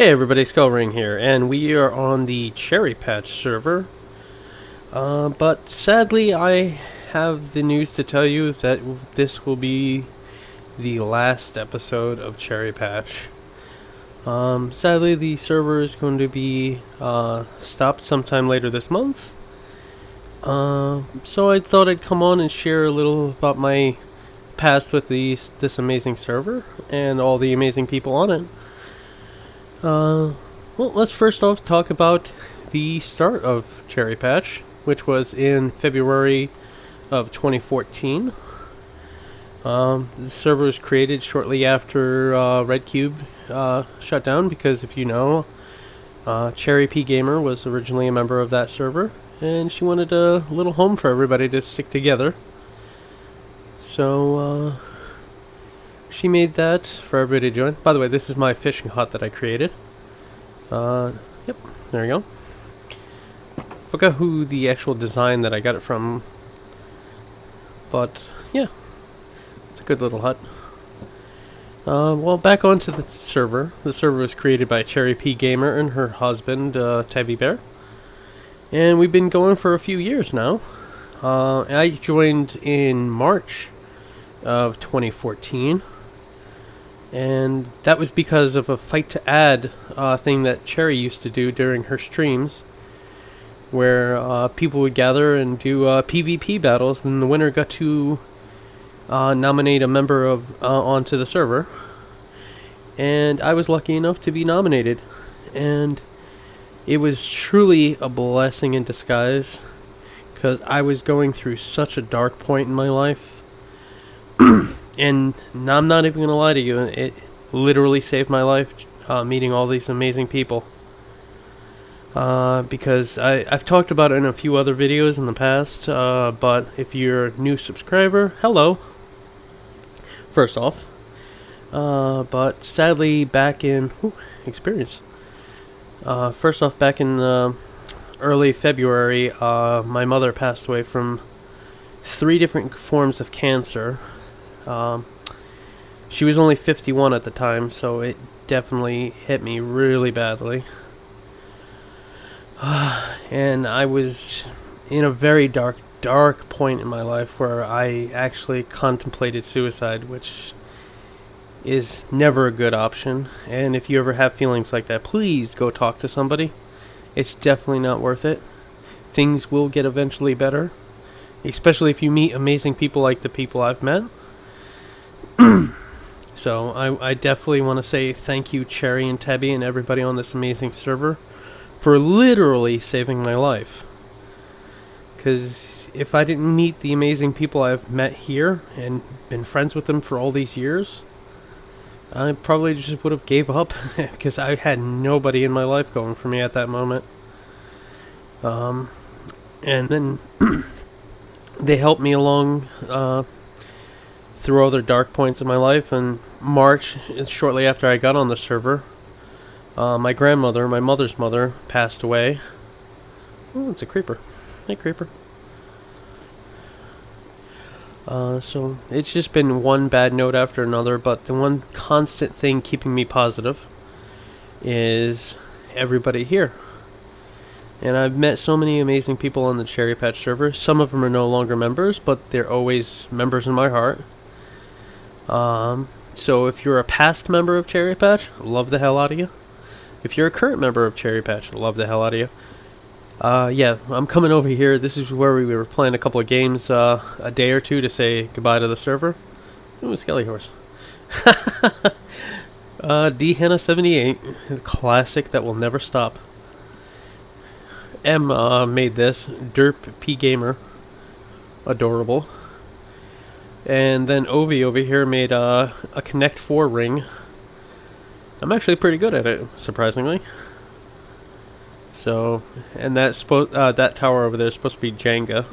Hey everybody, Skullring here, and we are on the CherryPatch server. But sadly, I have the news to tell you that this will be the last episode of CherryPatch. Sadly, the server is going to be stopped sometime later this month. So I thought I'd come on and share a little about my past with this amazing server and all the amazing people on it. Well, let's first off talk about the start of CherryPatch, which was in February of 2014. The server was created shortly after Red Cube shut down, because if you know, Cherry P Gamer was originally a member of that server, and she wanted a little home for everybody to stick together. So, she made that for everybody to join. By the way, this is my fishing hut that I created. Yep, there we go. Forgot who the actual design that I got it from, but yeah, it's a good little hut. Well, back onto the server. The server was created by Cherry P Gamer and her husband, Tabby Bear, and we've been going for a few years now. I joined in March of 2014. And that was because of a fight to add thing that Cherry used to do during her streams, where people would gather and do PvP battles, and the winner got to nominate a member of onto the server. And I was lucky enough to be nominated, and it was truly a blessing in disguise, because I was going through such a dark point in my life. And I'm not even going to lie to you, it literally saved my life, meeting all these amazing people. Because I've talked about it in a few other videos in the past, but if you're a new subscriber, hello, first off. But sadly, back in, experience. First off, back in early February, my mother passed away from 3 different forms of cancer. She was only 51 at the time, so it definitely hit me really badly. And I was in a very dark point in my life where I actually contemplated suicide, which is never a good option. And if you ever have feelings like that, please go talk to somebody. It's definitely not worth it. Things will get eventually better, especially if you meet amazing people like the people I've met. So I definitely want to say thank you, Cherry and Tabby and everybody on this amazing server, for literally saving my life. Because if I didn't meet the amazing people I've met here and been friends with them for all these years, I probably just would have gave up, because I had nobody in my life going for me at that moment. And then they helped me along through other dark points in my life. In March, shortly after I got on the server, my grandmother, my mother's mother, passed away. Oh, it's a creeper. Hey, creeper. So it's just been one bad note after another, but the one constant thing keeping me positive is everybody here. And I've met so many amazing people on the CherryPatch server. Some of them are no longer members, but they're always members in my heart. So if you're a past member of CherryPatch, love the hell out of you. If you're a current member of CherryPatch, love the hell out of you. Yeah, I'm coming over here. This is where we were playing a couple of games a day or two to say goodbye to the server. Ooh, Skelly Horse. D Hannah 78, a classic that will never stop. M made this, Derp P Gamer, adorable. And then Ovi over here made a Connect 4 ring. I'm actually pretty good at it, surprisingly. So, and that tower over there is supposed to be Jenga.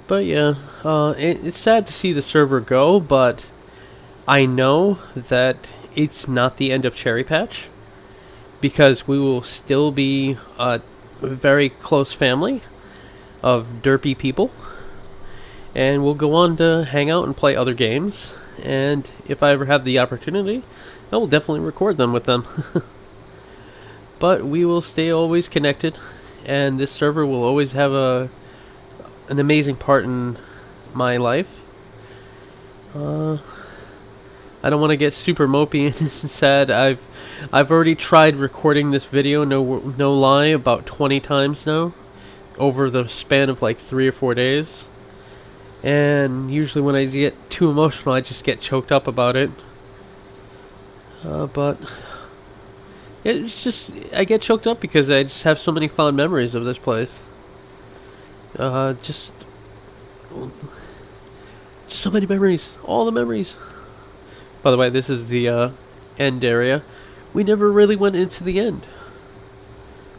But yeah, it's sad to see the server go, but I know that it's not the end of CherryPatch, because we will still be a very close family of derpy people, and we'll go on to hang out and play other games. and if I ever have the opportunity, I will definitely record them with them. But we will stay always connected, and this server will always have an amazing part in my life. I don't want to get super mopey and sad. I've already tried recording this video, no lie, about 20 times now, over the span of like 3 or 4 days. And usually when I get too emotional, I just get choked up about it. But it's just, I get choked up because I just have so many fond memories of this place. Just so many memories, all the memories. By the way, this is the end area. We never really went into the end.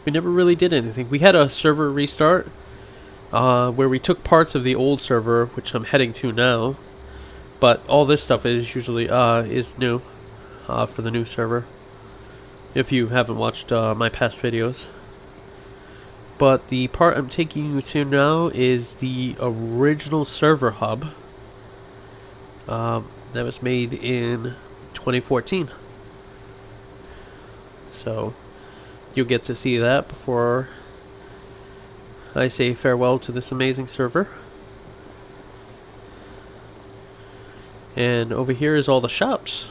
We never really did anything. We had a server restart where we took parts of the old server, which I'm heading to now. But all this stuff is usually is new for the new server, if you haven't watched my past videos. But the part I'm taking you to now is the original server hub. That was made in 2014. So you'll get to see that before I say farewell to this amazing server. And over here is all the shops.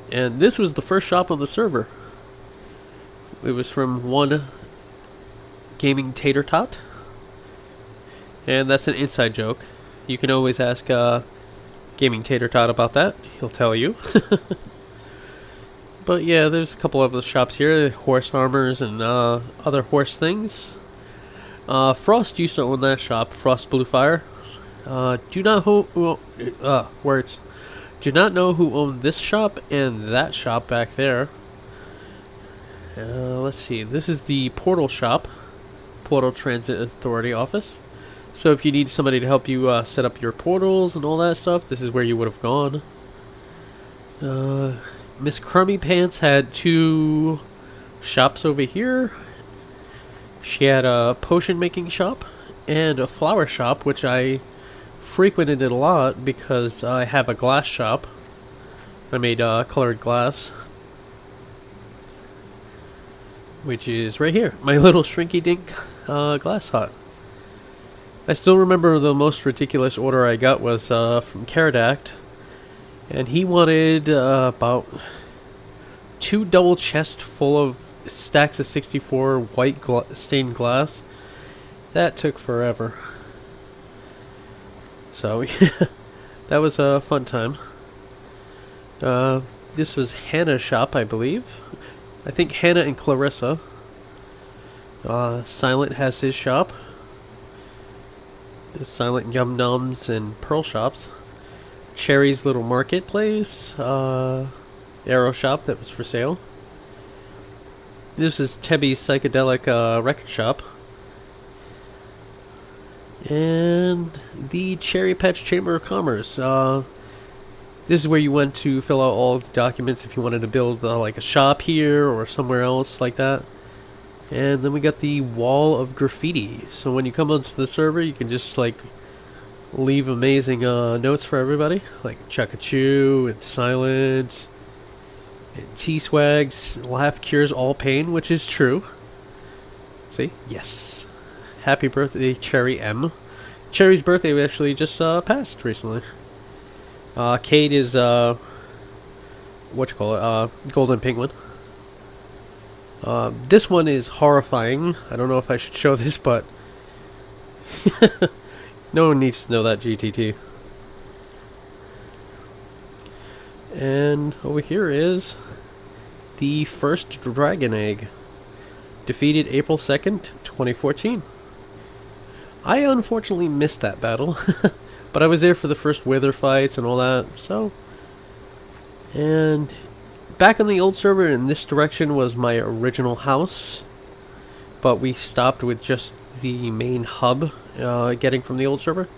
And this was the first shop on the server. It was from one Gaming Tater Tot. And that's an inside joke. You can always ask Gaming Tater Tot about that. He'll tell you. But yeah, there's a couple of the shops here. Horse armors and other horse things. Frost used to own that shop. Frost Bluefire. Do not know who owned this shop and that shop back there. Let's see. This is the Portal shop. Portal Transit Authority office. So if you need somebody to help you set up your portals and all that stuff, this is where you would have gone. Miss Crummy Pants had 2 shops over here. She had a potion making shop and a flower shop, which I frequented it a lot because I have a glass shop. I made colored glass, which is right here, my little shrinky dink glass hut. I still remember the most ridiculous order I got was from Caradact, and he wanted about 2 double chests full of stacks of 64 white stained glass. That took forever. So that was a fun time. This was Hannah's shop, I believe. I think Hannah and Clarissa. Silent has his shop. Silent Yum Nums and Pearl shops. Cherry's little marketplace. Arrow shop that was for sale. This is Tebby's psychedelic record shop. And the CherryPatch Chamber of Commerce. This is where you went to fill out all the documents if you wanted to build like a shop here or somewhere else like that. And then we got the wall of graffiti. So when you come onto the server, you can just like leave amazing notes for everybody, like Chuck-a-Chew and Silence and T-Swags. Laugh cures all pain, which is true. See? Yes. Happy birthday, Cherry M. Cherry's birthday actually just passed recently. Kate is Golden Penguin. This one is horrifying. I don't know if I should show this, but no one needs to know that, GTT. And over here is the first dragon egg. Defeated April 2nd, 2014. I unfortunately missed that battle, but I was there for the first wither fights and all that, so. And back on the old server in this direction was my original house, but we stopped with just the main hub getting from the old server.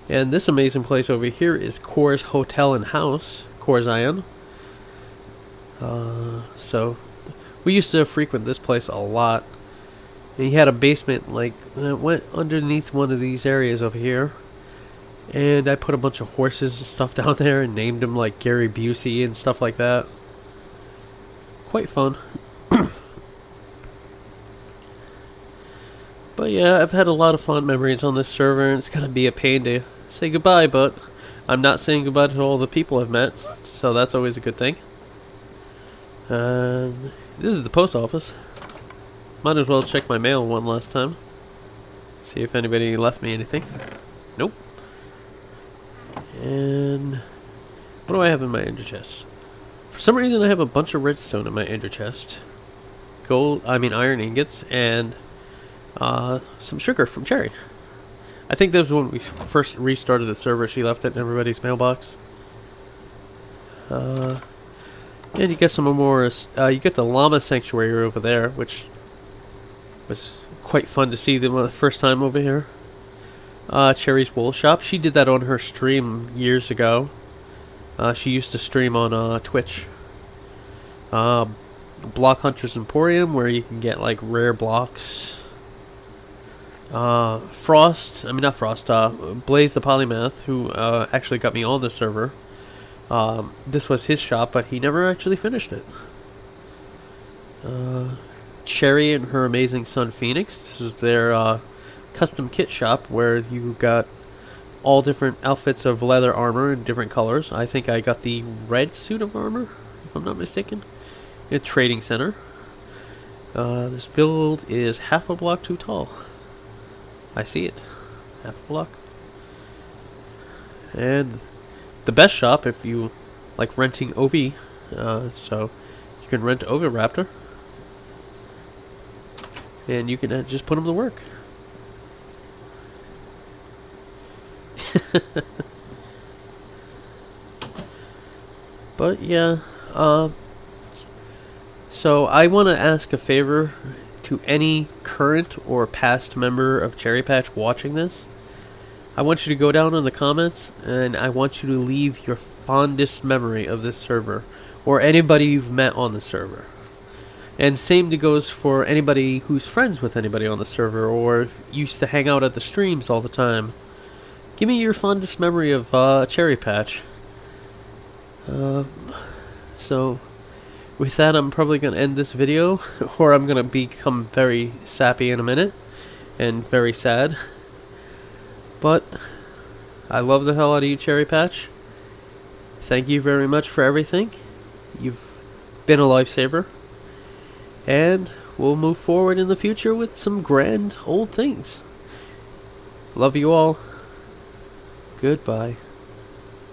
And this amazing place over here is Core's Hotel and House, Core Zion. So we used to frequent this place a lot. And he had a basement like that went underneath one of these areas over here. And I put a bunch of horses and stuff down there and named them like Gary Busey and stuff like that. Quite fun. But yeah, I've had a lot of fond memories on this server, and it's gonna be a pain to say goodbye, but I'm not saying goodbye to all the people I've met, so that's always a good thing. And this is the post office. Might as well check my mail one last time. See if anybody left me anything. Nope. And what do I have in my ender chest? For some reason I have a bunch of redstone in my ender chest. Iron ingots, and some sugar from Cherry. I think that was when we first restarted the server. She left it in everybody's mailbox. And you get some more. You get the llama sanctuary over there, which was quite fun to see the first time over here. Cherry's wool shop. She did that on her stream years ago. She used to stream on Twitch. Block Hunters Emporium, where you can get like rare blocks. Blaze the Polymath, who actually got me on the server. This was his shop, but he never actually finished it. Cherry and her amazing son Phoenix. This is their custom kit shop where you got all different outfits of leather armor in different colors. I think I got the red suit of armor, if I'm not mistaken. A trading center. This build is half a block too tall. I see it. Half a block. And the best shop if you like renting OV. So you can rent Oviraptor. And you can just put them to work. But yeah, so I want to ask a favor to any current or past member of CherryPatch watching this. I want you to go down in the comments and I want you to leave your fondest memory of this server or anybody you've met on the server. And same goes for anybody who's friends with anybody on the server or used to hang out at the streams all the time. Give me your fondest memory of CherryPatch. So with that, I'm probably going to end this video, or I'm going to become very sappy in a minute, and very sad. But I love the hell out of you, CherryPatch. Thank you very much for everything. You've been a lifesaver. And we'll move forward in the future with some grand old things. Love you all. Goodbye.